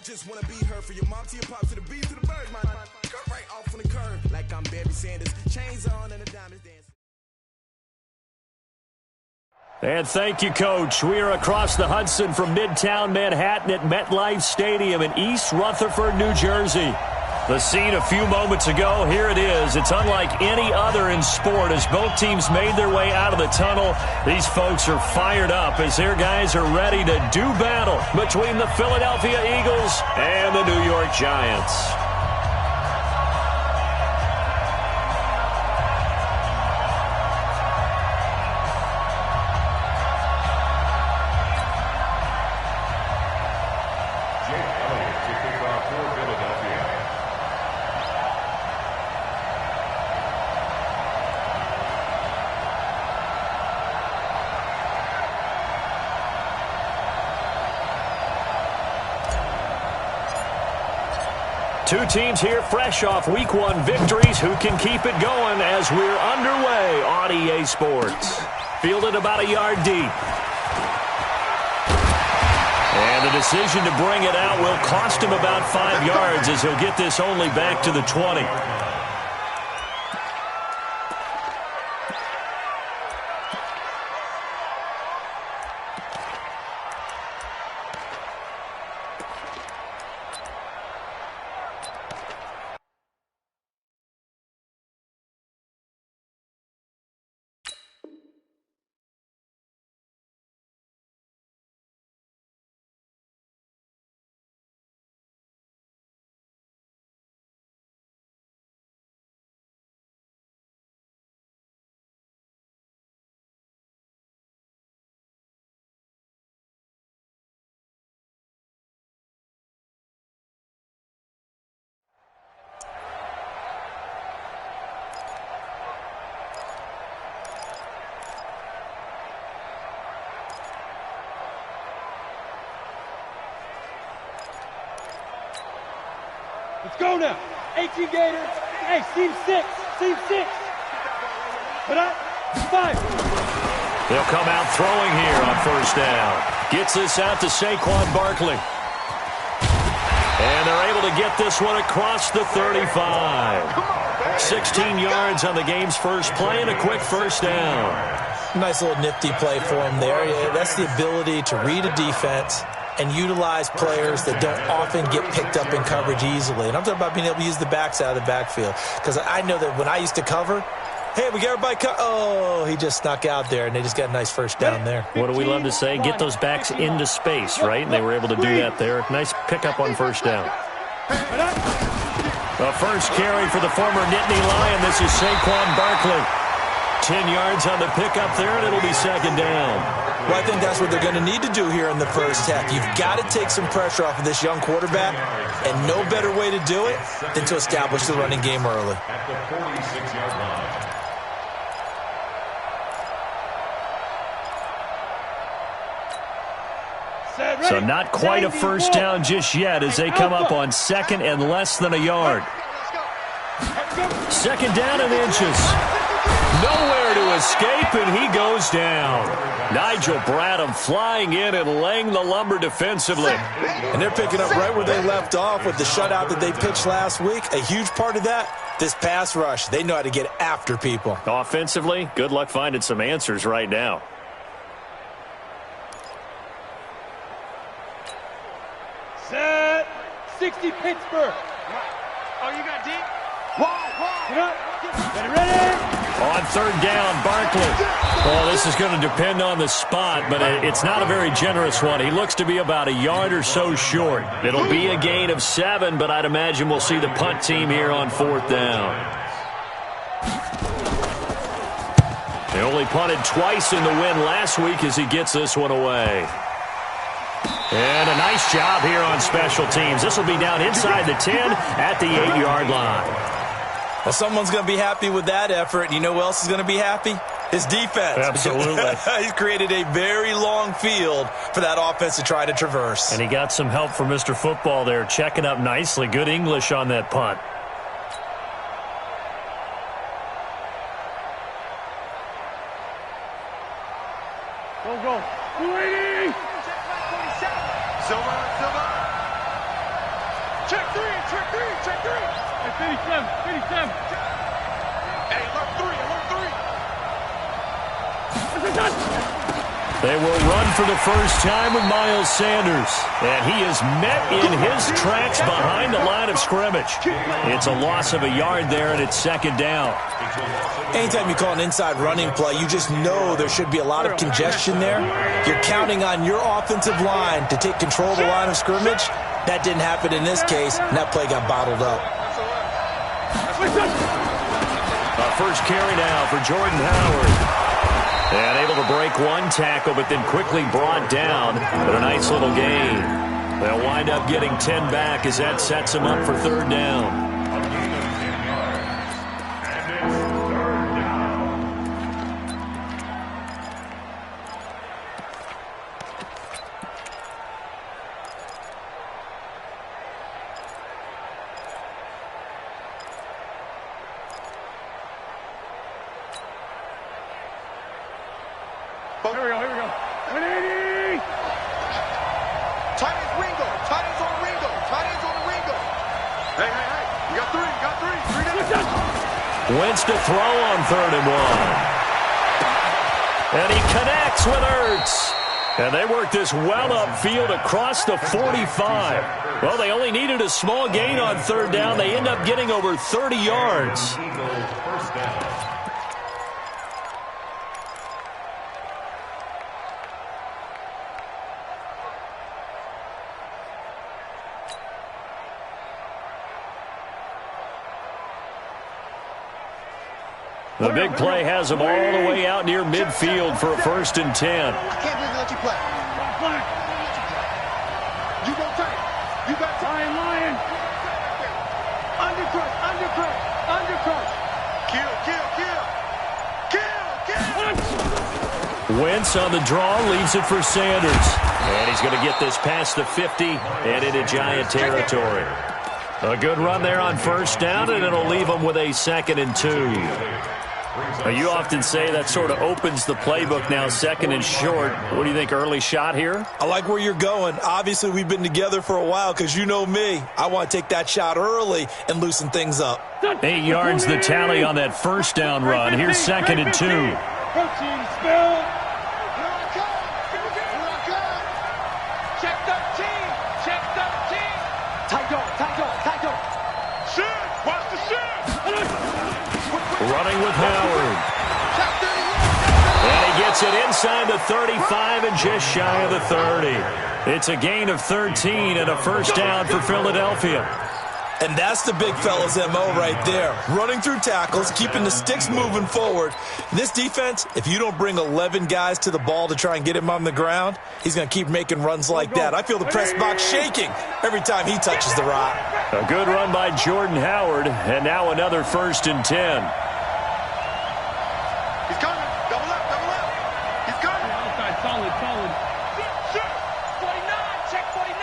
just wanna be her, for your mom to your pop to the beat to the bird, man. Cut right off on the curve, like I'm Barry Sanders. Chains on and the diamonds dance. And thank you, Coach. We are across the Hudson from Midtown Manhattan at MetLife Stadium in East Rutherford, New Jersey. The scene a few moments ago, here it is. It's unlike any other in sport as both teams made their way out of the tunnel. These folks are fired up as their guys are ready to do battle between the Philadelphia Eagles and the New York Giants. Two teams here fresh off Week 1 victories who can keep it going as we're underway on EA Sports. Fielded about a yard deep. And the decision to bring it out will cost him about 5 yards as he'll get this only back to the 20. Let's go now. 18 Gators. Hey, seam 6. Seam 6. Put up. 5. They'll come out throwing here on first down. Gets this out to Saquon Barkley. And they're able to get this one across the 35. 16 yards on the game's first play and a quick first down. Nice little nifty play for him there. Yeah, that's the ability to read a defense and utilize players that don't often get picked up in coverage easily. And I'm talking about being able to use the backs out of the backfield. Because I know that when I used to cover, hey, we got everybody oh, he just snuck out there, and they just got a nice first down there. What do we love to say? Get those backs into space, right? And they were able to do that there. Nice pickup on first down. The first carry for the former Nittany Lion. This is Saquon Barkley. 10 yards on the pickup there, and it'll be second down. Well, I think that's what they're going to need to do here in the first half. You've got to take some pressure off of this young quarterback, and no better way to do it than to establish the running game early. At the 46-yard line. So not quite a first down just yet as they come up on second and less than a yard. Second down and inches. Nowhere to escape, and he goes down. Nigel Bradham flying in and laying the lumber defensively. And they're picking up right where they left off with the shutout that they pitched last week. A huge part of that, this pass rush. They know how to get after people. Offensively, good luck finding some answers right now. Set. 60 Pittsburgh. Oh, you got deep? Get up. Ready. On third down, Barkley. Well, this is going to depend on the spot, but it's not a very generous one. He looks to be about a yard or so short. It'll be a gain of 7, but I'd imagine we'll see the punt team here on fourth down. They only punted twice in the win last week as he gets this one away. And a nice job here on special teams. This will be down inside the 10 at the 8-yard line. Well, someone's going to be happy with that effort. You know who else is going to be happy? His defense. Absolutely. He's created a very long field for that offense to try to traverse. And he got some help from Mr. Football there, checking up nicely. Good English on that punt. Go. 280. Silva. Check three. Hey, 57. Hey, alert three. They will run for the first time with Miles Sanders. And he is met in his tracks behind the line of scrimmage. It's a loss of a yard there, and it's second down. Anytime you call an inside running play, you just know there should be a lot of congestion there. You're counting on your offensive line to take control of the line of scrimmage. That didn't happen in this case, and that play got bottled up. First carry now for Jordan Howard. And able to break one tackle, but then quickly brought down. But a nice little gain. They'll wind up getting 10 back as that sets them up for third down. Here we go. 180! Tight ends Ringo. Tight ends on Ringo. Hey. You got three. Three down. Wentz to throw on 3rd and 1. And he connects with Ertz. And they work this well upfield across the 45. Well, they only needed a small gain on 3rd down. They end up getting over 30 yards. The big play has them all the way out near midfield for a 1st and 10. I can't believe they let you play. You go tight. You got Lion. Undercut. Kill. Wentz on the draw, leaves it for Sanders. And he's going to get this past the 50 and into Giant territory. A good run there on 1st down, and it'll leave them with a 2nd and 2. You often say that sort of opens the playbook now, 2nd and short. What do you think, early shot here? I like where you're going. Obviously, we've been together for a while because you know me. I want to take that shot early and loosen things up. 8 yards the tally on that 1st down run. Here's 2nd and 2. Protein spill. Check 13. Tight dog. Shoot. Watch the shoot. Running with Howard. And he gets it inside the 35 and just shy of the 30. It's a gain of 13 and a 1st down for Philadelphia. And that's the big fella's MO right there. Running through tackles, keeping the sticks moving forward. This defense, if you don't bring 11 guys to the ball to try and get him on the ground, he's going to keep making runs like that. I feel the press box shaking every time he touches the rock. A good run by Jordan Howard, and now another 1st and 10. He's coming. Double up. He's coming. Outside, solid. Shoot. 49. Check 49.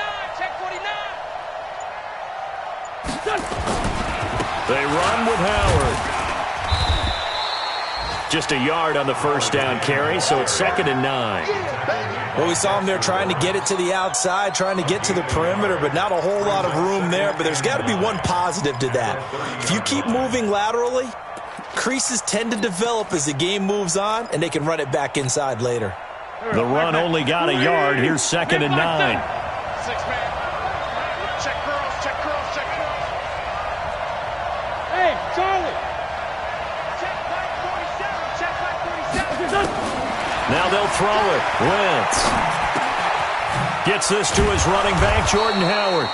They run with Howard. Just a yard on the 1st down carry, so it's 2nd and 9. Well, we saw him there trying to get it to the outside, trying to get to the perimeter, but not a whole lot of room there. But there's got to be one positive to that. If you keep moving laterally, creases tend to develop as the game moves on, and they can run it back inside later. The run only got a yard. Here's 2nd and 9. 6-man. Check curls. Hey, Charlie. Check right 47. Now they'll throw it. Wentz gets this to his running back, Jordan Howard.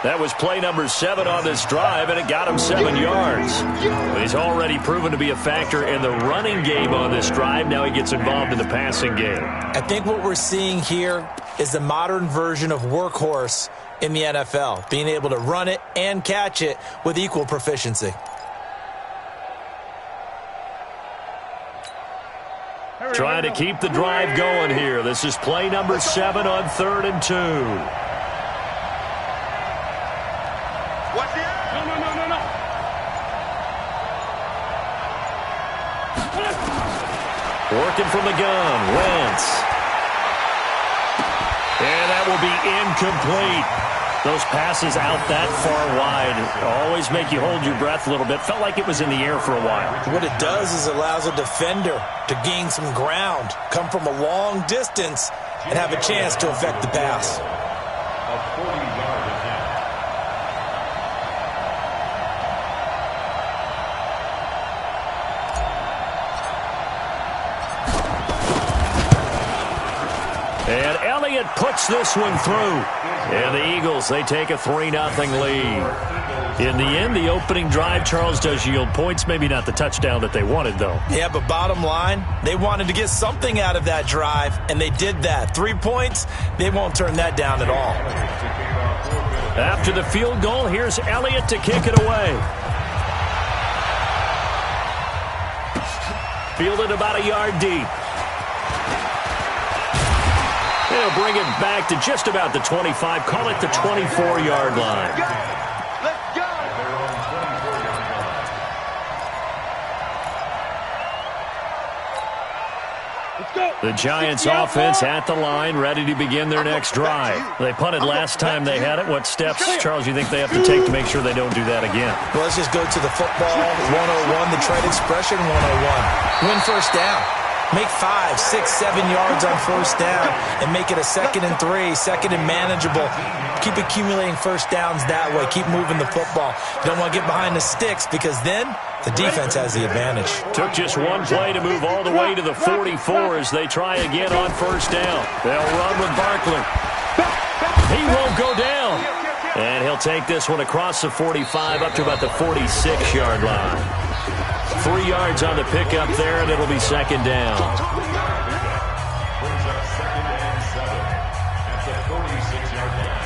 That was play number 7 on this drive, and it got him 7 yards. He's already proven to be a factor in the running game on this drive. Now he gets involved in the passing game. I think what we're seeing here is the modern version of workhorse in the NFL, being able to run it and catch it with equal proficiency. Trying to keep the drive going here. This is play number 7 on 3rd and 2. What's the No. Working from the gun, Wentz. And that will be incomplete. Those passes out that far wide always make you hold your breath a little bit. Felt like it was in the air for a while. What it does is it allows a defender to gain some ground, come from a long distance, and have a chance to affect the pass. A 40-yard attempt. And Elliott puts this one through. And the Eagles, they take a 3-0 lead. In the end, the opening drive, Charles, does yield points. Maybe not the touchdown that they wanted, though. Yeah, but bottom line, they wanted to get something out of that drive, and they did that. 3 points, they won't turn that down at all. After the field goal, here's Elliott to kick it away. Fielded about a yard deep. They'll bring it back to just about the 25. Call it the 24-yard line. Let's go. The Giants offense at the line, ready to begin their next drive. They punted last time they had it. What steps, Charles, you think they have to take to make sure they don't do that again? Well, let's just go to the football 101, the trade expression 101. Win first down. Make 5, 6, 7 yards on first down and make it a 2nd and 3, 2nd and manageable. Keep accumulating first downs that way. Keep moving the football. You don't want to get behind the sticks because then the defense has the advantage. Took just one play to move all the way to the 44 as they try again on first down. They'll run with Barkley. He won't go down. And he'll take this one across the 45 up to about the 46-yard line. 3 yards on the pickup there, and it'll be second down. Brings up 2nd and 7 at the 46-yard line.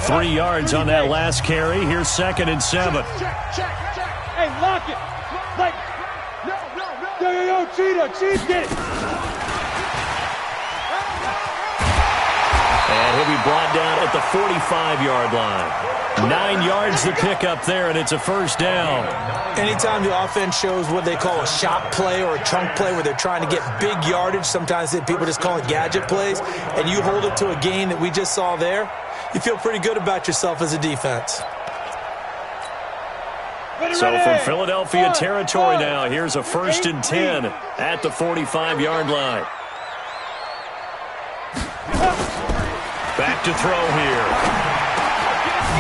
Three yards on that last carry. Here's 2nd and 7. Hey, lock it. Like, yo, Cheetah, get it. And he'll be brought down at the 45-yard line. 9 yards to pick up there, and it's a first down. Anytime the offense shows what they call a shot play or a chunk play where they're trying to get big yardage, sometimes people just call it gadget plays, and you hold it to a gain that we just saw there, you feel pretty good about yourself as a defense. So from Philadelphia territory now, here's a 1st and 10 at the 45-yard line. Back to throw here.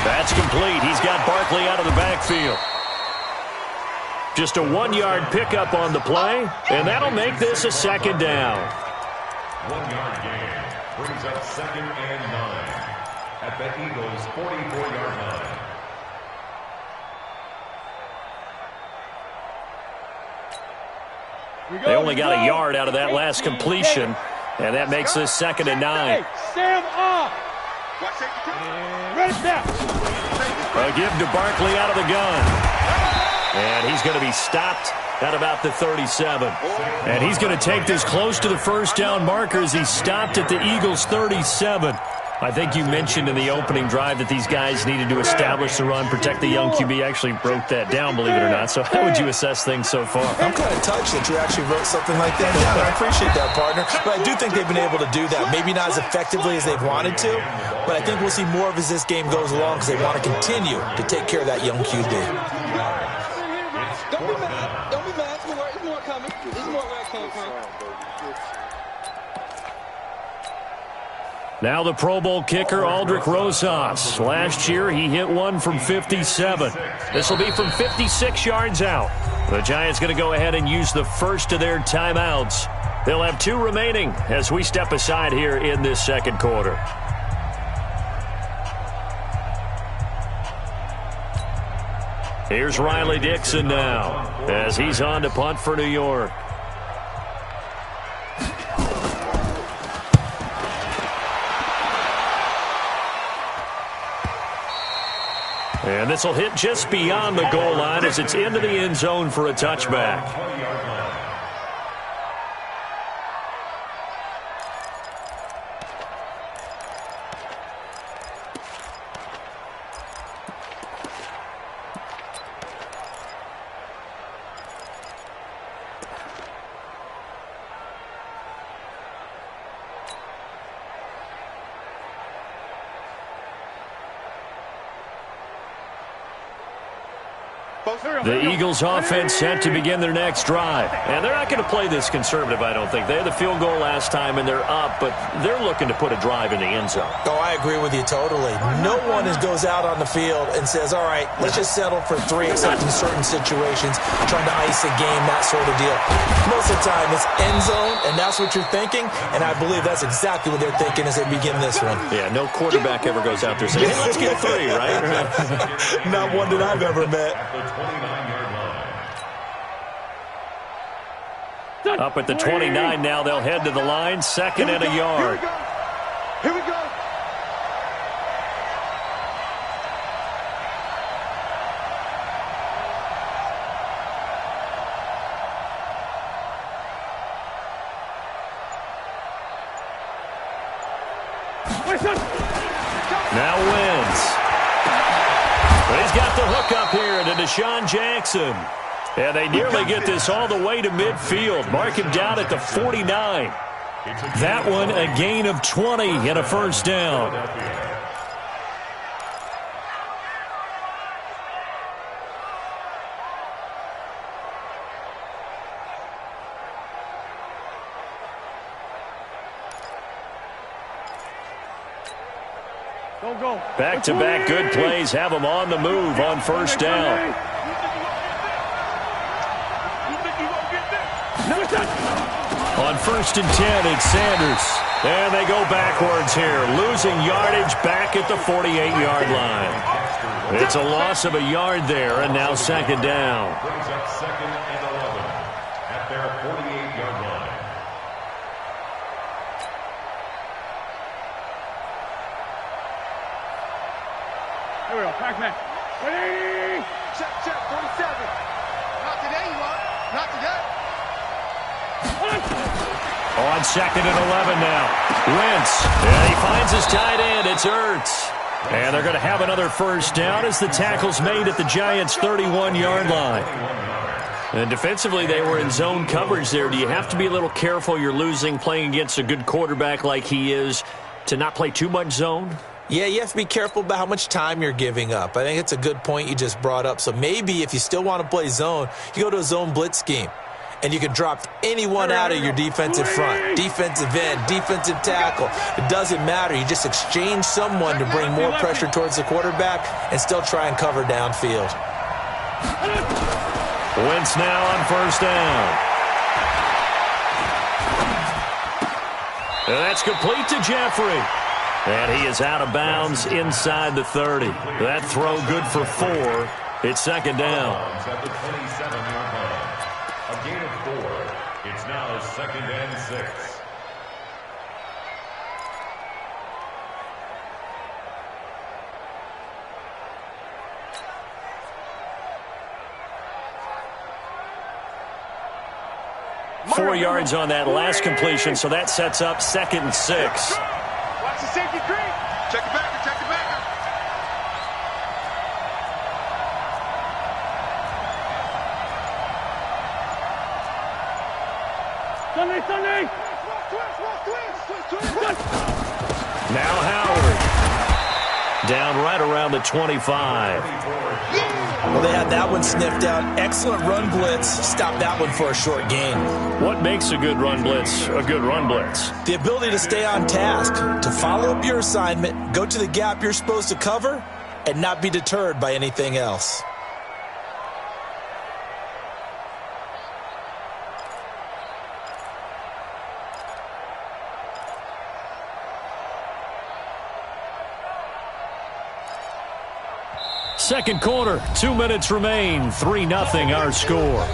That's complete. He's got Barkley out of the backfield. Just a 1-yard pickup on the play, and that'll make this a second down. 1-yard gain brings up 2nd and 9 at the Eagles' 44-yard line. They only got a yard out of that last completion, and that makes this 2nd and 9. Sam off. Ready now. A give to Barkley out of the gun. And he's going to be stopped at about the 37. And he's going to take this close to the first down marker as he's stopped at the Eagles' 37. I think you mentioned in the opening drive that these guys needed to establish the run, protect the young QB. I actually wrote that down, believe it or not. So how would you assess things so far? I'm kind of touched that you actually wrote something like that down. I appreciate that, partner. But I do think they've been able to do that. Maybe not as effectively as they've wanted to, but I think we'll see more of as this game goes along because they want to continue to take care of that young QB. Don't be mad. Don't be mad. There's more coming. There's more where it came from. Now the Pro Bowl kicker, Aldrich Rosas. Last year, he hit one from 57. This will be from 56 yards out. The Giants going to go ahead and use the first of their timeouts. They'll have 2 remaining as we step aside here in this second quarter. Here's Riley Dixon now as he's on to punt for New York. And this will hit just beyond the goal line as it's into the end zone for a touchback. The Eagles offense set to begin their next drive. And they're not going to play this conservative, I don't think. They had the field goal last time, and they're up, but they're looking to put a drive in the end zone. Oh, I agree with you totally. No one goes out on the field and says, all right, let's just settle for 3, except in certain situations, trying to ice a game, that sort of deal. Most of the time, it's end zone, and that's what you're thinking, and I believe that's exactly what they're thinking as they begin this one. Yeah, no quarterback ever goes out there saying, hey, let's get 3, right? Not one that I've ever met. At the 29-yard line. Up at the 29 now, they'll head to the line, 2nd and a yard. Here we go. Now wins. But he's got the hook up here to Deshaun Jackson. And they nearly get this all the way to midfield. Mark him down at the 49. That one a gain of 20 and a first down. Back-to-back good plays have them on the move on first down. On 1st and 10, it's Sanders. And they go backwards here, losing yardage back at the 48-yard line. It's a loss of a yard there, and now 2nd down. Brings up 2nd and 11 at their 48-yard line. Here we go, Pac-Man. Ready? Check, 47. Not today, you are. Not today. On 2nd and 11 now. Wentz. And he finds his tight end. It's Ertz. And they're going to have another first down as the tackle's made at the Giants' 31-yard line. And defensively, they were in zone coverage there. Do you have to be a little careful? You're losing, playing against a good quarterback like he is, to not play too much zone? Yeah, you have to be careful about how much time you're giving up. I think it's a good point you just brought up. So maybe if you still want to play zone, you go to a zone blitz scheme. And you can drop anyone out of your defensive front, defensive end, defensive tackle. It doesn't matter. You just exchange someone to bring more pressure towards the quarterback and still try and cover downfield. Wentz now on first down. And that's complete to Jeffrey. And he is out of bounds inside the 30. That throw good for 4. It's 2nd down. At the 27-yard line. A gain of 4. It's now 2nd and 6. Four yards on that last completion, so that sets up 2nd and 6. Watch the safety creep. Check it back. Check it back. Sunday! Now Howard. Down right around the 25. Well, they had that one sniffed out. Excellent run blitz. Stop that one for a short gain. What makes a good run blitz a good run blitz? The ability to stay on task, to follow up your assignment, go to the gap you're supposed to cover, and not be deterred by anything else. Second quarter, 2 minutes remain, 3-0 our score.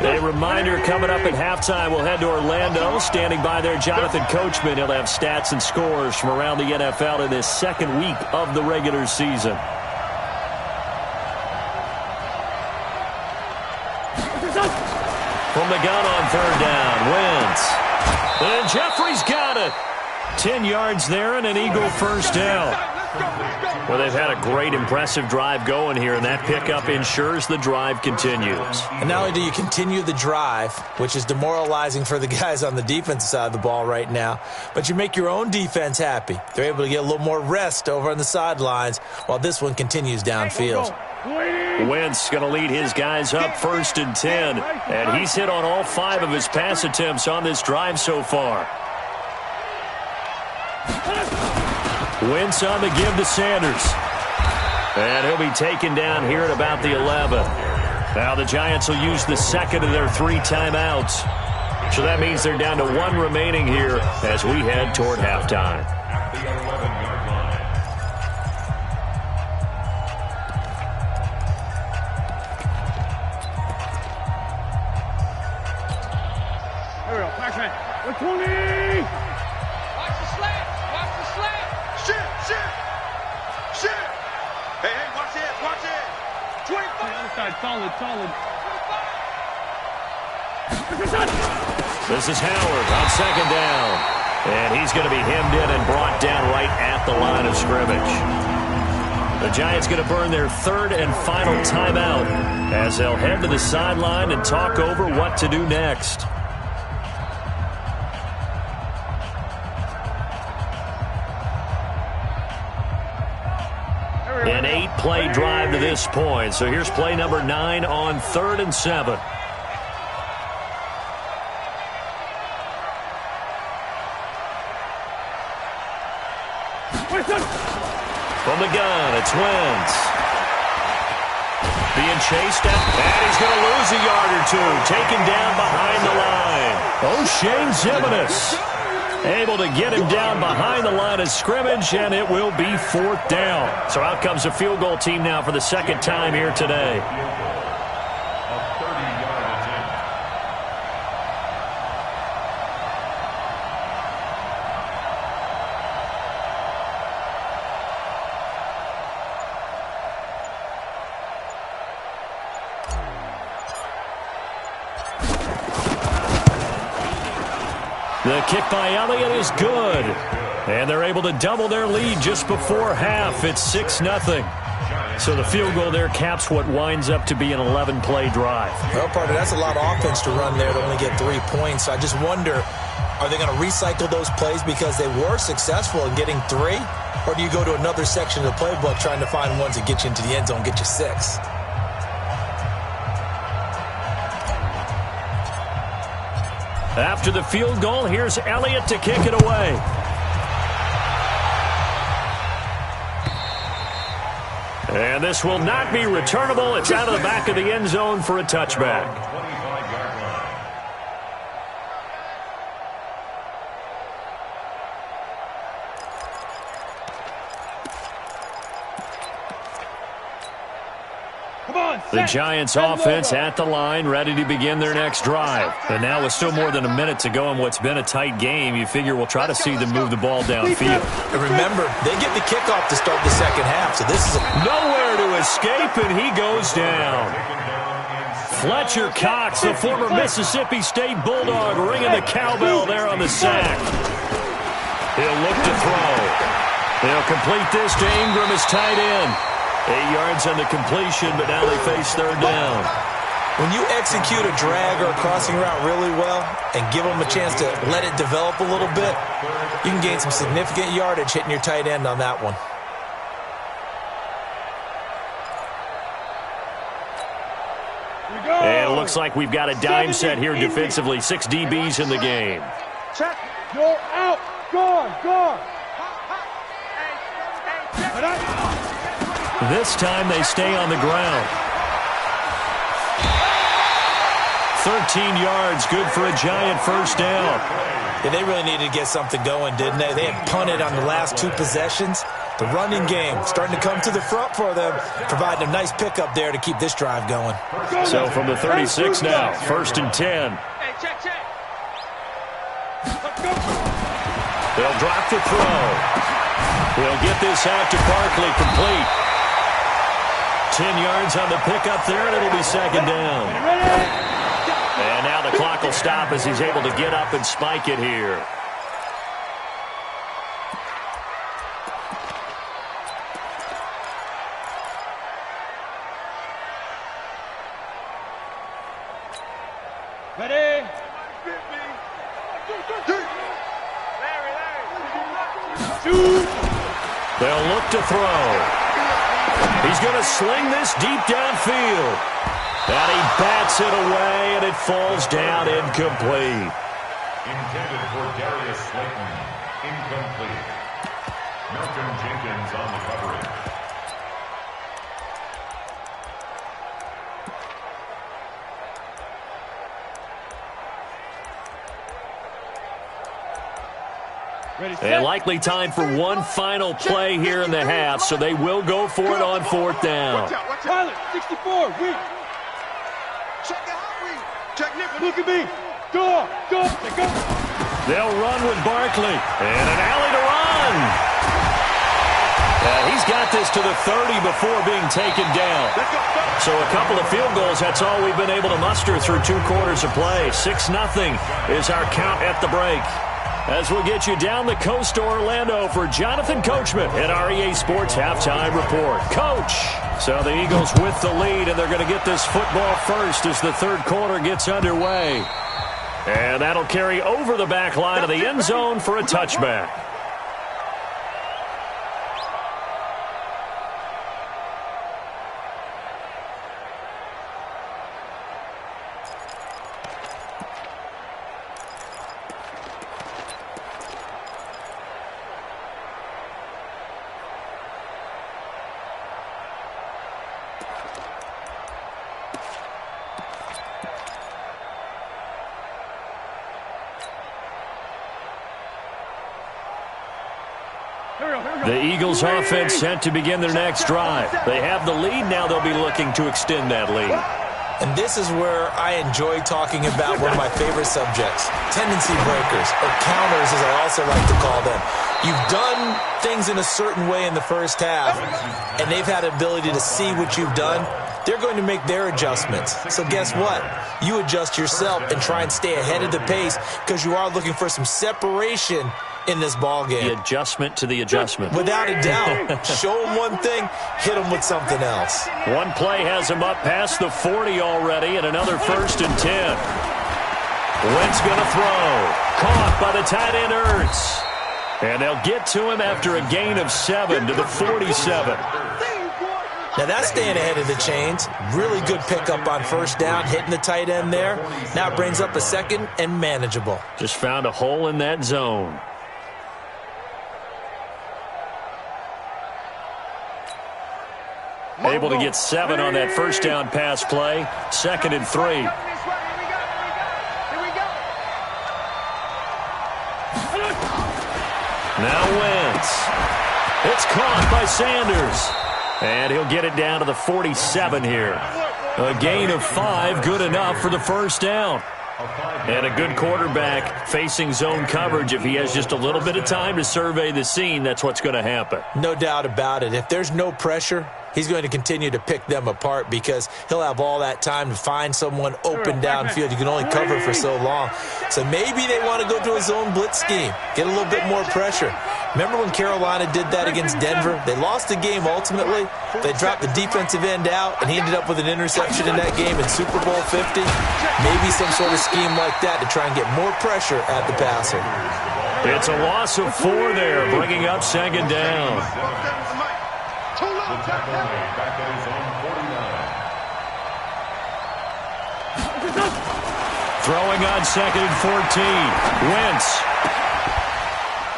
A reminder coming up at halftime, we'll head to Orlando. Standing by there, Jonathan Coachman. He'll have stats and scores from around the NFL in this second week of the regular season. From the gun on third down, Wentz. And Jeffrey's got it. 10 yards there and an Eagle first down. Well, they've had a great, impressive drive going here, and that pickup ensures the drive continues. And not only do you continue the drive, which is demoralizing for the guys on the defensive side of the ball right now, but you make your own defense happy. They're able to get a little more rest over on the sidelines while this one continues downfield. Wentz going to lead his guys up 1st and 10, and he's hit on all 5 of his pass attempts on this drive so far. Wentz on the give to Sanders. And he'll be taken down here at about the 11. Now the Giants will use the second of their 3 timeouts. So that means they're down to 1 remaining here as we head toward halftime. At the 11-yard line. Here we go. Flashback. 120. Watch the slant. Watch the slant. Shit! Hey, watch this, watch this! 25. Other side, solid. This is Howard on 2nd down. And he's going to be hemmed in and brought down right at the line of scrimmage. The Giants going to burn their 3rd and final timeout as they'll head to the sideline and talk over what to do next. An 8-play drive to this point. So here's play number 9 on 3rd and 7. From the gun, it's Wentz. Being chased at, and he's going to lose a yard or 2. Taken down behind the line. Shane Zimenez able to get him down behind the line of scrimmage, and it will be 4th down. So out comes a field goal team now for the 2nd time here today. The kick by Elliott is good. And they're able to double their lead just before half. It's 6-0. So the field goal there caps what winds up to be an 11-play drive. Well, partner, that's a lot of offense to run there to only get 3 points. So I just wonder, are they going to recycle those plays because they were successful in getting 3? Or do you go to another section of the playbook trying to find ones that get you into the end zone, get you 6? After the field goal, here's Elliott to kick it away. And this will not be returnable. It's out of the back of the end zone for a touchback. The Giants offense at the line, ready to begin their next drive. And now with still more than a minute to go in what's been a tight game, you figure we'll try to see them move the ball downfield. And remember, they get the kickoff to start the second half, so this is nowhere to escape, and he goes down. Fletcher Cox, the former Mississippi State Bulldog, ringing the cowbell there on the sack. He'll look to throw. They'll complete this to Ingram as tight end. 8 yards on the completion, but now they face 3rd down. When you execute a drag or a crossing route really well and give them a chance to let it develop a little bit, you can gain some significant yardage hitting your tight end on that one. And it looks like we've got a dime set here defensively. 6 DBs in the game. Check. You're out. Guard. This time they stay on the ground. 13 yards, good for a Giant 1st down. Yeah, they really needed to get something going, didn't they? They had punted on the last 2 possessions. The running game starting to come to the front for them, providing a nice pickup there to keep this drive going. So from the 36 now, 1st and 10. Hey, check. They'll drop the throw. They'll get this out to Barkley, complete. 10 yards on the pickup there, and it'll be 2nd down. And now the clock will stop as he's able to get up and spike it here. Ready? Shoot! They'll look to throw. He's going to sling this deep downfield. And he bats it away, and it falls down incomplete. Intended for Darius Slayton. Incomplete. Malcolm Jenkins on the coverage. And likely time for one final play here in the half, so they will go for it on fourth down. Pilot, 64, weak. Check the hot read. Check Nick. Look at me. Go. They'll run with Barkley. And an alley to run. He's got this to the 30 before being taken down. So a couple of field goals, that's all we've been able to muster through 2 quarters of play. 6-0 is our count at the break. As we'll get you down the coast to Orlando for Jonathan Coachman at our EA Sports Halftime Report. Coach! So the Eagles with the lead, and they're going to get this football first as the third quarter gets underway. And that'll carry over the back line of the end zone for a touchback. The Eagles offense set to begin their next drive. They have the lead. Now they'll be looking to extend that lead. And this is where I enjoy talking about one of my favorite subjects, tendency breakers, or counters as I also like to call them. You've done things in a certain way in the first half, and they've had the ability to see what you've done. They're going to make their adjustments. So guess what? You adjust yourself and try and stay ahead of the pace because you are looking for some separation in this ball game. The adjustment to the adjustment. Without a doubt. Show them one thing, hit them with something else. One play has him up past the 40 already, and another 1st and 10. Wentz going to throw. Caught by the tight end Ertz. And they'll get to him after a gain of 7 to the 47. Now that's staying ahead of the chains. Really good pickup on first down, hitting the tight end there. Now it brings up a second and manageable. Just found a hole in that zone. Able to get 7 on that first down pass play. 2nd and 3. Now Wentz. It's caught by Sanders. And he'll get it down to the 47 here. A gain of 5, good enough for the first down. And a good quarterback facing zone coverage. If he has just a little bit of time to survey the scene, that's what's going to happen. No doubt about it. If there's no pressure, he's going to continue to pick them apart because he'll have all that time to find someone open downfield. You can only cover for so long. So maybe they want to go to a zone blitz scheme, get a little bit more pressure. Remember when Carolina did that against Denver? They lost the game ultimately. They dropped the defensive end out, and he ended up with an interception in that game in Super Bowl 50. Maybe some sort of scheme like that to try and get more pressure at the passer. It's a loss of 4 there, bringing up 2nd down. The tackle made back at his own 49. Throwing on 2nd and 14. Wentz.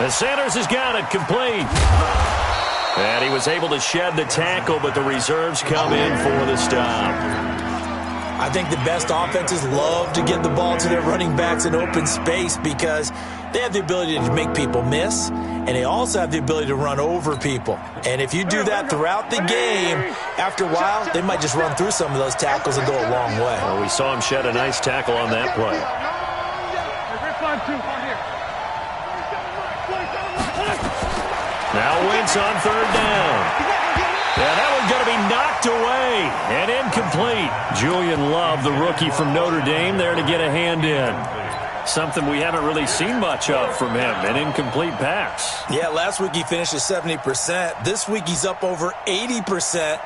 And Sanders has got it complete. And he was able to shed the tackle, but the reserves come in for the stop. I think the best offenses love to get the ball to their running backs in open space because they have the ability to make people miss, and they also have the ability to run over people. And if you do that throughout the game, after a while, they might just run through some of those tackles and go a long way. Well, we saw him shed a nice tackle on that play. Now Wentz on 3rd down. Yeah, that one's going to be knocked away and incomplete. Julian Love, the rookie from Notre Dame, there to get a hand in. Something we haven't really seen much of from him, an incomplete pass. Yeah, last week he finished at 70%. This week he's up over 80%.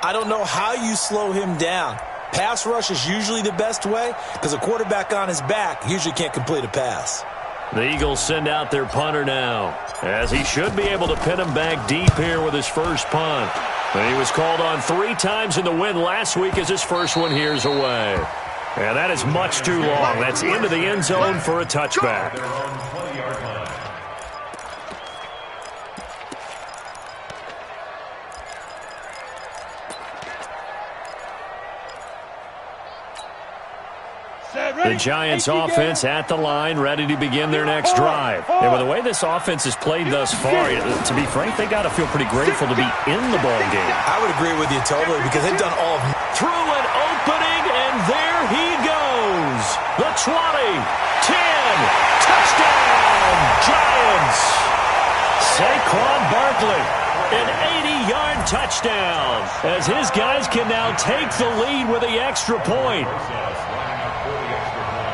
I don't know how you slow him down. Pass rush is usually the best way because a quarterback on his back usually can't complete a pass. The Eagles send out their punter now, as he should be able to pin him back deep here with his first punt. And he was called on 3 times in the win last week as his first one here's away. And that is much too long. That's into the end zone for a touchback. The Giants offense at the line, ready to begin their next drive. And with the way this offense has played thus far, to be frank, they got to feel pretty grateful to be in the ball game. I would agree with you totally because they've done all of them. Through an opening, and there he goes. The 20, 10, touchdown, Giants. Saquon Barkley, an 80-yard touchdown, as his guys can now take the lead with the extra point.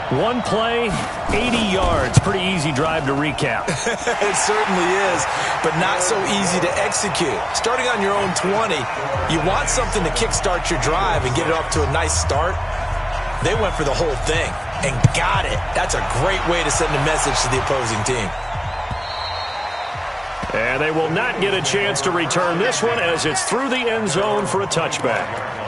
One play, 80 yards. Pretty easy drive to recap. It certainly is, but not so easy to execute. Starting on your own 20, you want something to kickstart your drive and get it off to a nice start. They went for the whole thing and got it. That's a great way to send a message to the opposing team. And they will not get a chance to return this one as it's through the end zone for a touchback.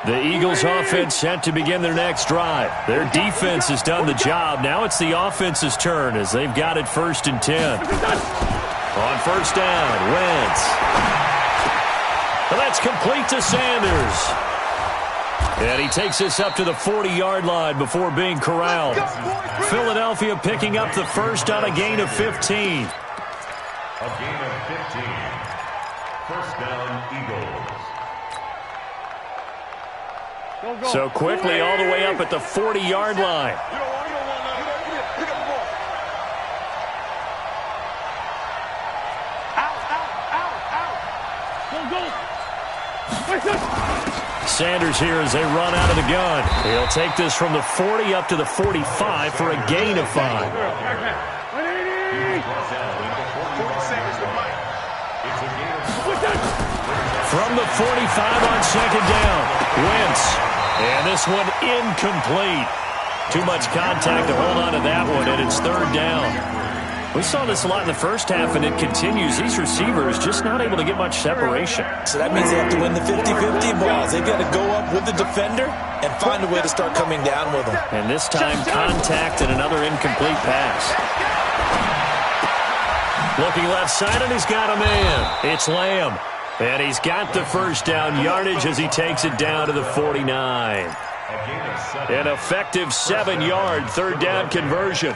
The Eagles offense set to begin their next drive. Their defense has done the job. Now it's the offense's turn as they've got it 1st and 10. On first down, Wentz. And that's complete to Sanders. And he takes this up to the 40-yard line before being corralled. Philadelphia picking up the first on a gain of 15. A gain of 15. First down, Eagles. So quickly all the way up at the 40-yard line. Sanders here as they run out of the gun. He'll take this from the 40 up to the 45 for a gain of 5. From the 45 on second down, Wentz. And this one incomplete. Too much contact to hold on to that one, and it's 3rd down. We saw this a lot in the first half, and it continues. These receivers just not able to get much separation. So that means they have to win the 50-50 balls. They've got to go up with the defender and find a way to start coming down with them. And this time, contact and another incomplete pass. Looking left side, and he's got a man. It's Lamb. And he's got the first down yardage as he takes it down to the 49. An effective 7-yard 3rd down conversion.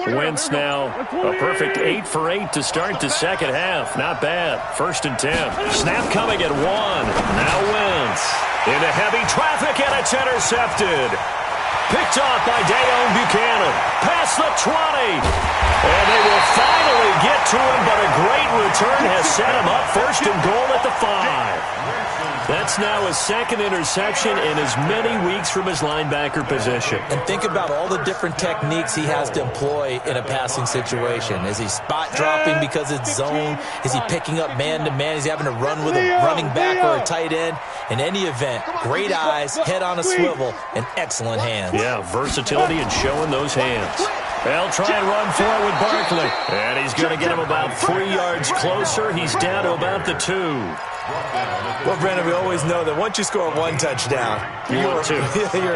Wentz now a perfect 8 for 8 to start the second half. Not bad. 1st and 10. Snap coming at 1. Now Wentz into heavy traffic, and it's intercepted. Picked off by Dayon Buchanan. Past the 20. And they will finally get to him, but a great return has set him up 1st and goal at the 5. That's now his 2nd interception in as many weeks from his linebacker position. And think about all the different techniques he has to employ in a passing situation. Is he spot dropping because it's zone? Is he picking up man-to-man? Is he having to run with a running back or a tight end? In any event, great eyes, head on a swivel, and excellent hands. Yeah, versatility and showing those hands. They'll try and run for it with Barkley. And he's going to get him about 3 yards closer. He's down to about the 2. Well, Brandon, we always know that once you score 1 touchdown, you're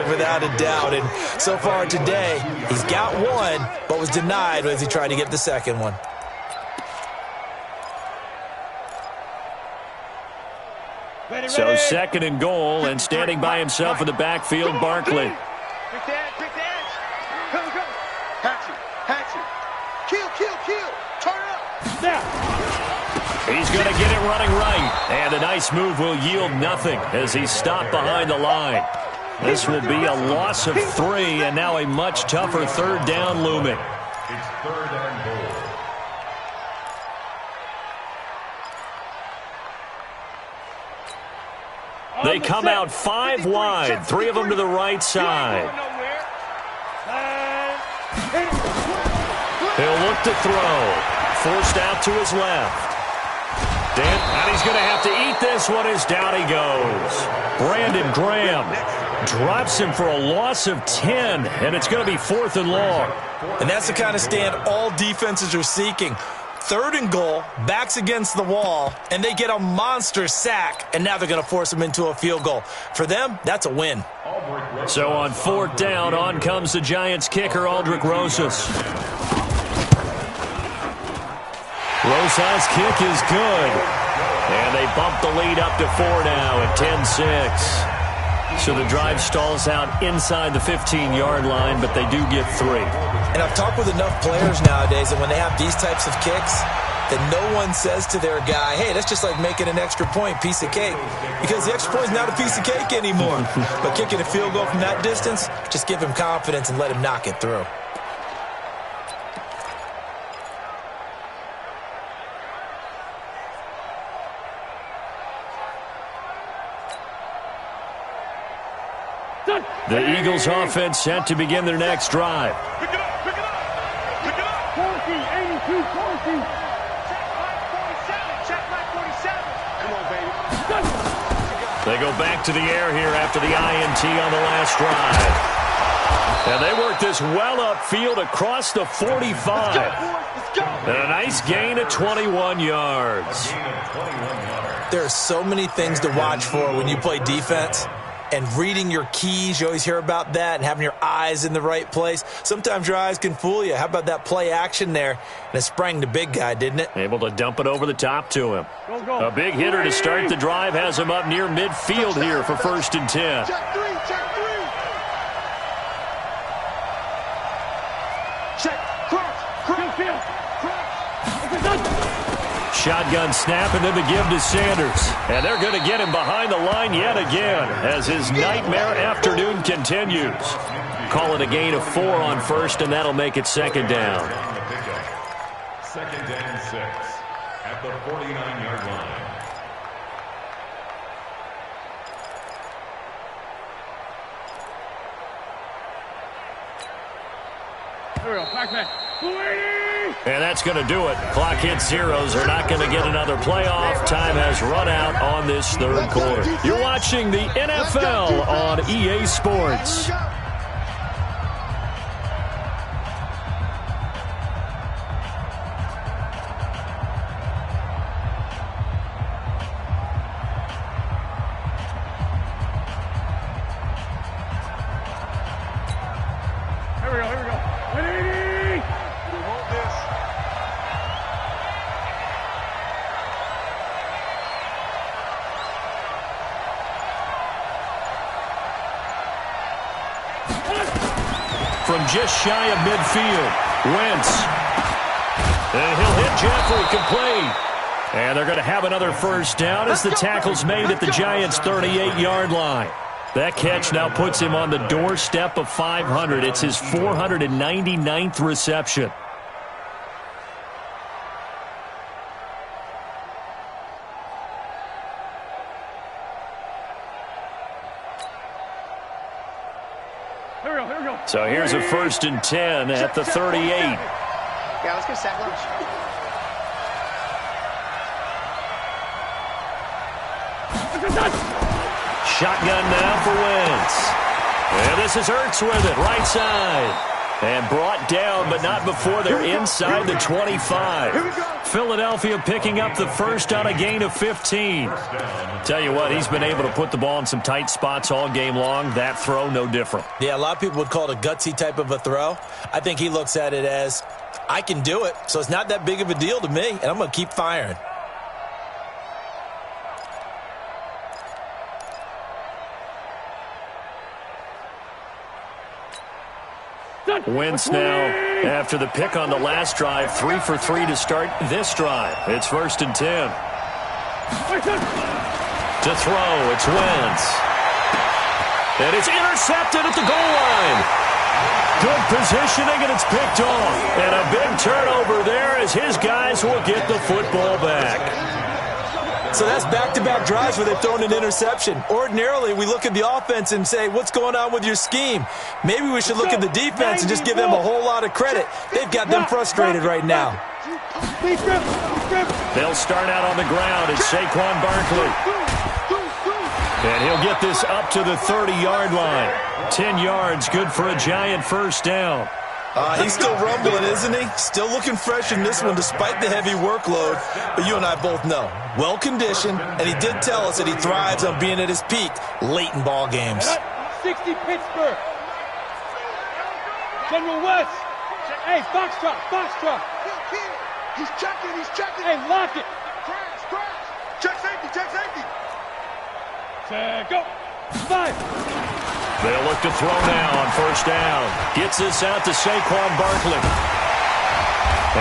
without a doubt. And so far today, he's got 1, but was denied as he tried to get the 2nd one. So 2nd and goal, and standing by himself in the backfield, Barkley. Hatchet. Kill. Turn up. Now. He's going to get it running right. And a nice move will yield nothing as he's stopped behind the line. This will be a loss of 3, and now a much tougher third down looming. It's 3rd and goal. They come out 5 wide, 3 of them to the right side. He'll look to throw. Forced out to his left. And he's going to have to eat this one as down he goes. Brandon Graham drops him for a loss of 10, and it's going to be 4th and long. And that's the kind of stand all defenses are seeking. 3rd and goal, backs against the wall, and they get a monster sack, and now they're going to force them into a field goal. For them, that's a win. So on 4th down, on comes the Giants kicker, Aldrich Rosas. Rosas' kick is good. And they bump the lead up to 4 now at 10-6. So the drive stalls out inside the 15-yard line, but they do get 3. And I've talked with enough players nowadays that when they have these types of kicks, that no one says to their guy, hey, that's just like making an extra point, piece of cake. Because the extra point is not a piece of cake anymore. But kicking a field goal from that distance, just give him confidence and let him knock it through. The Eagles offense set to begin their next drive. Pick it up. 14, 82, 14. Check like 47. Come on, baby. They go back to the air here after the INT on the last drive. And they work this well upfield across the 45. And a nice gain of 21 yards. There are so many things to watch for when you play defense. And reading your keys, you always hear about that, and having your eyes in the right place. Sometimes your eyes can fool you. How about that play action there? And it sprang the big guy, didn't it? Able to dump it over the top to him. Go. A big hitter to start the drive has him up near midfield here for 1st and 10. Check 3. Check. Cross. Shotgun snap and then the give to Sanders. And they're going to get him behind the line yet again as his nightmare afternoon continues. Call it a gain of 4 on 1st, and that'll make it 2nd down. 2nd and 6 at the 49-yard line. Here we go. Back. And that's going to do it. Clock hits zeros. They're not going to get another playoff. Time has run out on this 3rd quarter. You're watching the NFL on EA Sports. Here we go. 180. From just shy of midfield, Wentz. And he'll hit Jeffrey complete. And they're going to have another 1st down as the tackle's made at the Giants' 38-yard line. That catch now puts him on the doorstep of 500. It's his 499th reception. So here's a 1st and 10 at the 38. Yeah, let's get sack lunch. Shotgun now for Wentz. And this is Ertz with it, right side. And brought down, but not before they're inside the 25. Philadelphia picking up the 1st on a gain of 15. Tell you what, he's been able to put the ball in some tight spots all game long. That throw, no different. Yeah, a lot of people would call it a gutsy type of a throw. I think he looks at it as, I can do it, so it's not that big of a deal to me, and I'm going to keep firing. Wentz now, after the pick on the last drive, 3 for 3 to start this drive. It's 1st and 10. To throw, it's Wentz. And it's intercepted at the goal line. Good positioning, and it's picked off. And a big turnover there as his guys will get the football back. So that's back-to-back drives where they've thrown an interception. Ordinarily, we look at the offense and say, what's going on with your scheme? Maybe we should look at the defense and just give them a whole lot of credit. They've got them frustrated right now. They'll start out on the ground. It's Saquon Barkley. And he'll get this up to the 30-yard line. 10 yards, good for a Giant first down. He's still rumbling, isn't he? Still looking fresh in this one despite the heavy workload. But you and I both know, well-conditioned, and he did tell us that he thrives on being at his peak late in ball games. 60 Pittsburgh. General West. Hey, Foxtrot. He's checking. Hey, lock it. Crash. Check safety. Go. 5. They'll look to throw now on first down. Gets this out to Saquon Barkley.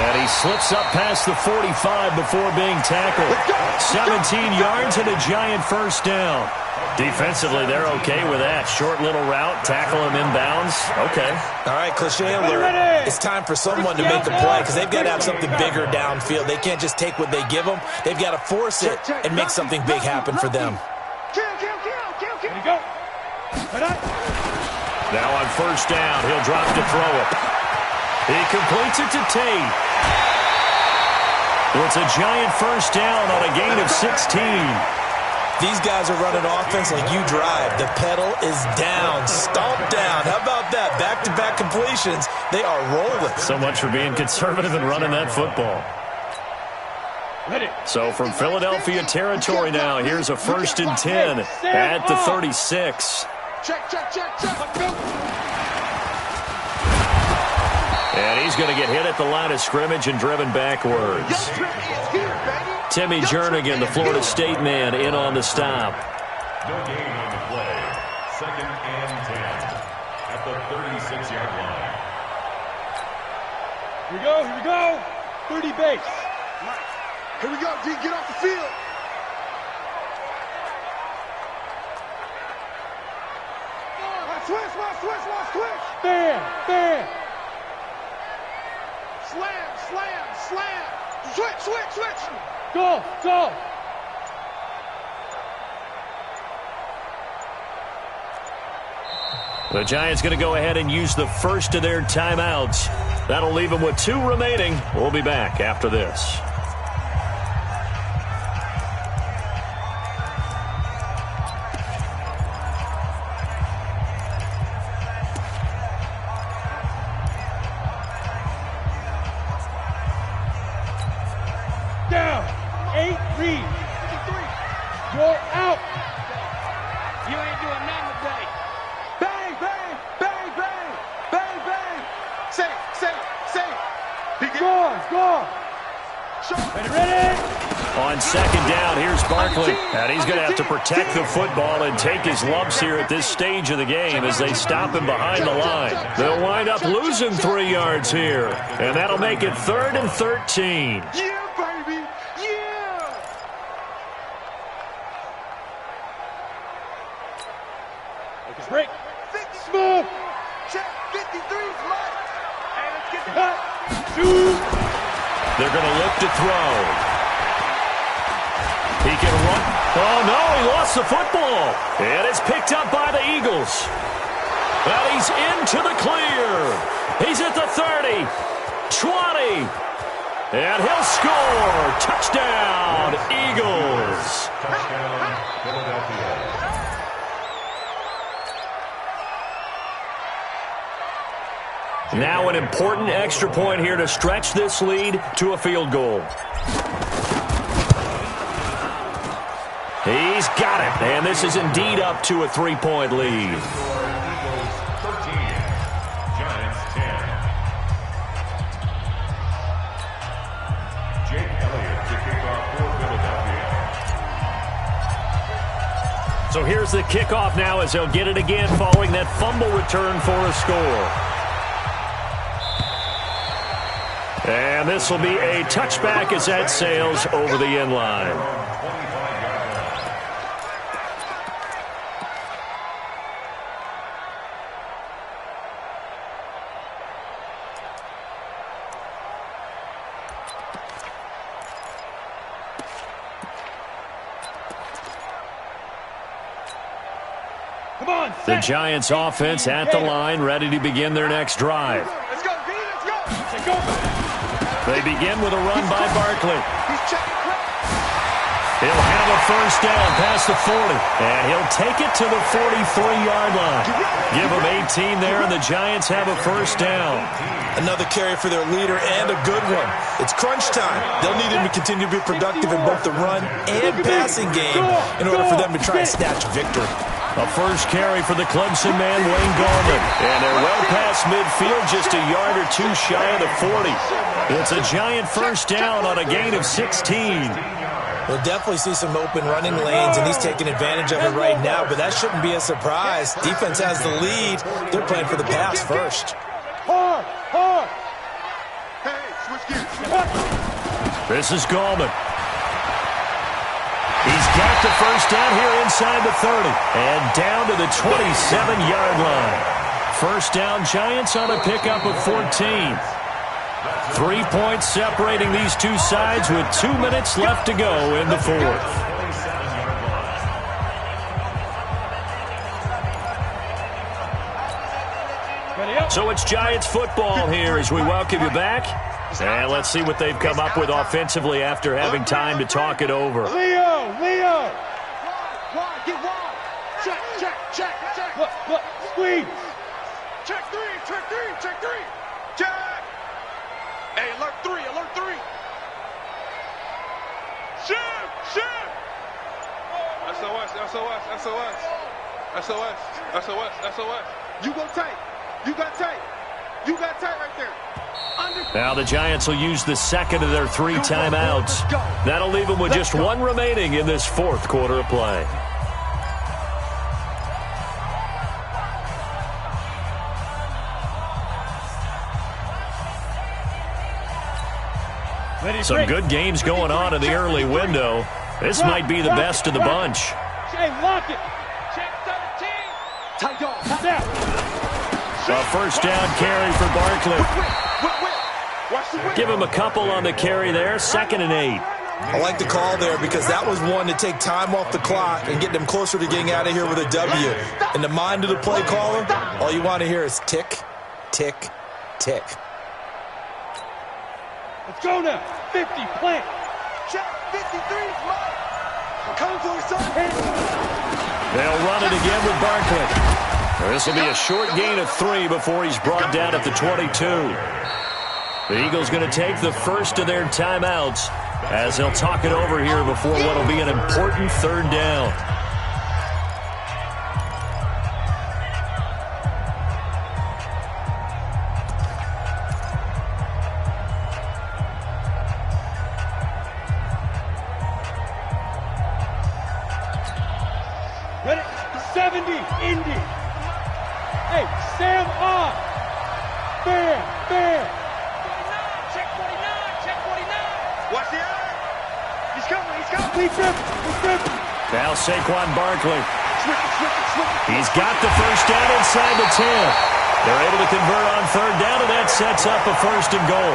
And he slips up past the 45 before being tackled. 17 yards and a Giant first down. Defensively, they're okay with that. Short little route, tackle him inbounds. Okay. All right, cliche alert. It's time for someone to make a play because they've got to have something bigger downfield. They can't just take what they give them. They've got to force it and make something big happen for them. Here you go. Now on first down, he'll drop to throw it. He completes it to Tate. It's a Giant first down on a gain of 16. These guys are running offense like you drive. The pedal is down, stomped down. How about that? Back-to-back completions. They are rolling. So much for being conservative and running that football. So from Philadelphia territory now, here's a 1st and 10 at the 36. Check. And he's going to get hit at the line of scrimmage and driven backwards. Timmy Jernigan, the Florida State man, in on the stop. No gain on the play. 2nd and 10 at the 36-yard line. Here we go. 30 base. Here we go, D. Get off the field. Switch. Bam. Slam. Switch. Go. The Giants going to go ahead and use the first of their timeouts. That'll leave them with 2 remaining. We'll be back after this. Down. 8 read. You're out. You ain't doing nothing today. Bang. Safe. Score. Ready. On second down, here's Barkley. And he's going to have to protect the football and take his lumps here at this stage of the game as they stop him behind the line. They'll wind up losing 3 yards here. And that'll make it 3rd and 13. Yeah, baby. Yeah. Break. Smooth. Check. 53's Mike. Hey, let's get the Hot. Shoot. They're going to look to throw. He can run. Oh, no, he lost the football. And it's picked up by the Eagles. Well, he's into the clear. He's at the 30, 20, and he'll score. Touchdown, Eagles. Touchdown, Philadelphia. Now an important extra point here to stretch this lead to a field goal. He's got it, and this is indeed up to a 3-point lead. Eagles 13, Giants 10. Jake Elliott to kick off for Philadelphia. So here's the kickoff now as they'll get it again following that fumble return for a score. And this will be a touchback as that sails over the end line. The Giants offense at the line, ready to begin their next drive. Let's go, B, let's go. They begin with a run by Barkley. He'll have a first down past the 40, and he'll take it to the 43-yard line. Give him 18 there, and the Giants have a first down. Another carry for their leader, and a good one. It's crunch time. They'll need him to continue to be productive in both the run and passing game in order for them to try and snatch victory. A first carry for the Clemson man, Wayne Gallman. And they're well past midfield, just a yard or two shy of the 40. It's a Giant first down on a gain of 16. We'll definitely see some open running lanes, and he's taking advantage of it right now, but that shouldn't be a surprise. Defense has the lead. They're playing for the pass first. Hey, switch gears. This is Gallman. He's got the first down here inside the 30 and down to the 27-yard line. First down, Giants on a pickup of 14. 3 points separating these two sides with 2 minutes left to go in the fourth. So it's Giants football here as we welcome you back. And let's see what they've come up with offensively after having time to talk it over. Leo! Wide, get wide. Check. Look, squeeze! Check three. Check. Hey, alert three. Shift. SOS. You go tight. You got tight right there. Now the Giants will use the second of their 3 timeouts. That'll leave them with just one remaining in this fourth quarter of play. Some good games going on in the early window. This might be the best of the bunch. Hey, lock it! Check 13. Tight down. A first down carry for Barkley. Give him a couple on the carry there. 2nd and 8. I like the call there because that was one to take time off the clock and get them closer to getting out of here with a W. In the mind of the play caller, all you want to hear is tick, tick, tick. Let's go now. 50, plant. Check 53 is mine. Come for it, son. They'll run it again with Barkley. This will be a short gain of 3 before he's brought down at the 22. The Eagles going to take the first of their timeouts as they'll talk it over here before what will be an important 3rd down. Ready? 70, Indy. Hey, Sam off. Bam. Check 49. Watch the eye. He's coming. He's tripping. Now Saquon Barkley. Switch. He's got the first down inside the 10. They're able to convert on 3rd down, and that sets up a 1st and goal.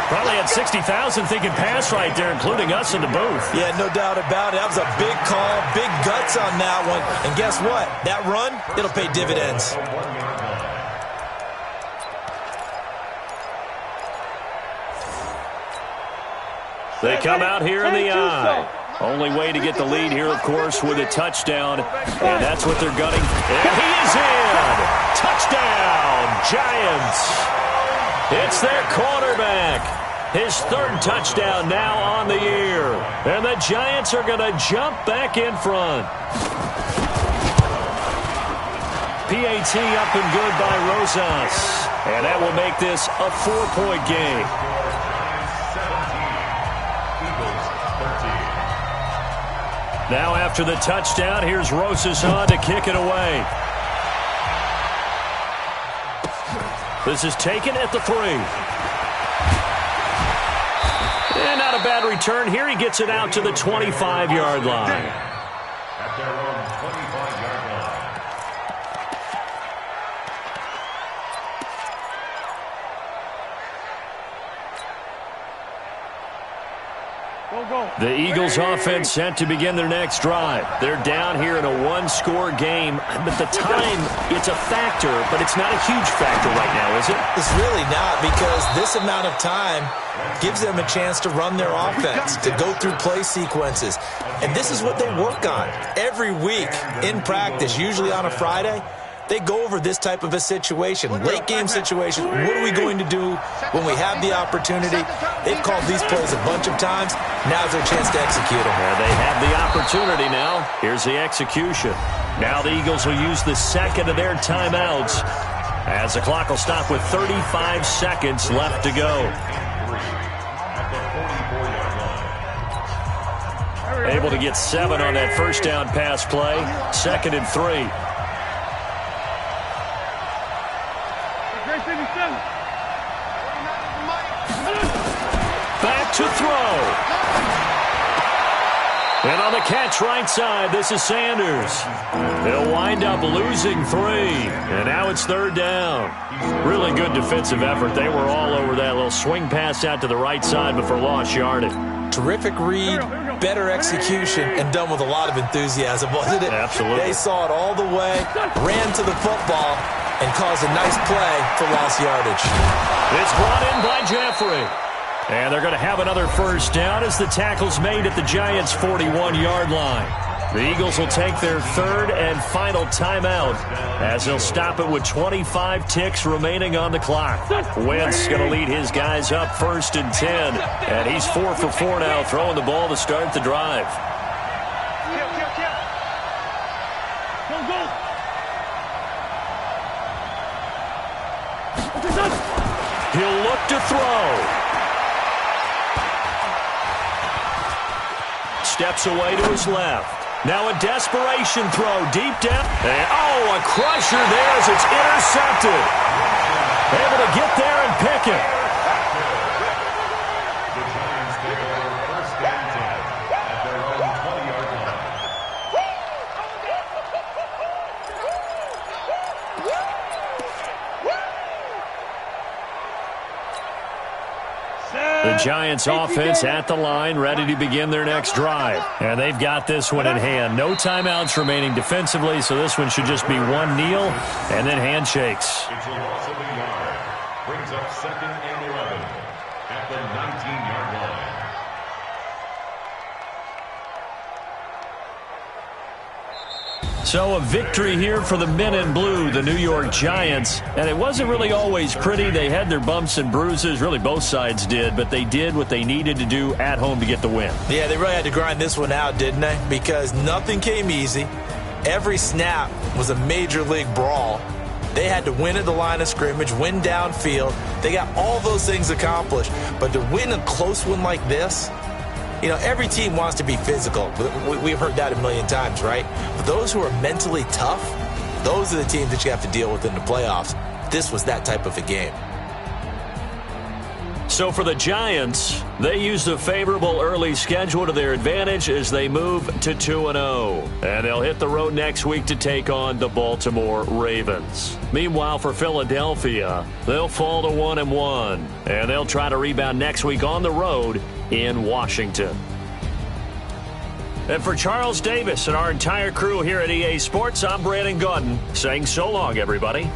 Probably had 60,000 thinking pass right there, including us in the booth. Yeah, no doubt about it. That was a big call, big guts on that one. And guess what? That run, it'll pay dividends. They come out here in the eye. Only way to get the lead here, of course, with a touchdown. And that's what they're gunning. And he is in! Touchdown, Giants! It's their quarterback. His 3rd touchdown now on the year. And the Giants are going to jump back in front. PAT up and good by Rosas. And that will make this a 4-point game. Now after the touchdown, here's Rosas on to kick it away. This is taken at the 3. And not a bad return here. He gets it out to the 25-yard line. At their own 25-yard line. The Eagles offense set to begin their next drive. They're down here in a one-score game, but the time, it's a factor, but it's not a huge factor right now, is it? It's really not, because this amount of time gives them a chance to run their offense, to go through play sequences. And this is what they work on every week in practice, usually on a Friday. They go over this type of a situation, late-game situation. What are we going to do when we have the opportunity? They've called these plays a bunch of times. Now's their chance to execute them. Yeah, they have the opportunity now. Here's the execution. Now the Eagles will use the second of their timeouts as the clock will stop with 35 seconds left to go. Able to get 7 on that first down pass play. 2nd and 3. Back to throw. And on the catch right side, this is Sanders. They'll wind up losing 3. And now it's 3rd down. Really good defensive effort. They were all over that little swing pass out to the right side before lost yardage. Terrific read, better execution, and done with a lot of enthusiasm, wasn't it? Absolutely. They saw it all the way, ran to the football, and caused a nice play for lost yardage. It's brought in by Jeffrey. And they're going to have another first down as the tackle's made at the Giants' 41-yard line. The Eagles will take their 3rd and final timeout as they'll stop it with 25 ticks remaining on the clock. Wentz going to lead his guys up 1st and 10. And he's 4 for 4 now, throwing the ball to start the drive. He'll look to throw. Steps away to his left. Now a desperation throw deep down. And, a crusher there as it's intercepted. Able to get there and pick it. The Giants take over 1st and 10 at their own 20-yard line. The Giants offense at the line, ready to begin their next drive. And they've got this one in hand. No timeouts remaining defensively, so this one should just be one kneel and then handshakes. It's a loss of a yard. Brings up 2nd and 11 at the 19-yard line. So a victory here for the men in blue, the New York Giants. And it wasn't really always pretty. They had their bumps and bruises. Really, both sides did. But they did what they needed to do at home to get the win. Yeah, they really had to grind this one out, didn't they? Because nothing came easy. Every snap was a major league brawl. They had to win at the line of scrimmage, win downfield. They got all those things accomplished. But to win a close one like this, you know, every team wants to be physical. We've heard that a million times, right? But those who are mentally tough, those are the teams that you have to deal with in the playoffs. This was that type of a game. So for the Giants, they used a favorable early schedule to their advantage as they move to 2-0. And they'll hit the road next week to take on the Baltimore Ravens. Meanwhile, for Philadelphia, they'll fall to 1-1. And they'll try to rebound next week on the road in Washington. And for Charles Davis and our entire crew here at EA Sports, I'm Brandon Gaudin saying so long, everybody.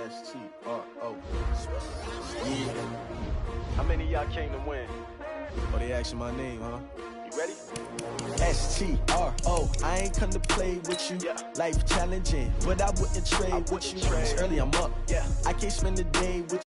S-T-R-O. Yeah. How many of y'all came to win? Oh, they asking my name, huh? You ready? S-T-R-O. I ain't come to play with you. Yeah. Life challenging, but I wouldn't trade with you. It's early, I'm up. Yeah. I can't spend the day with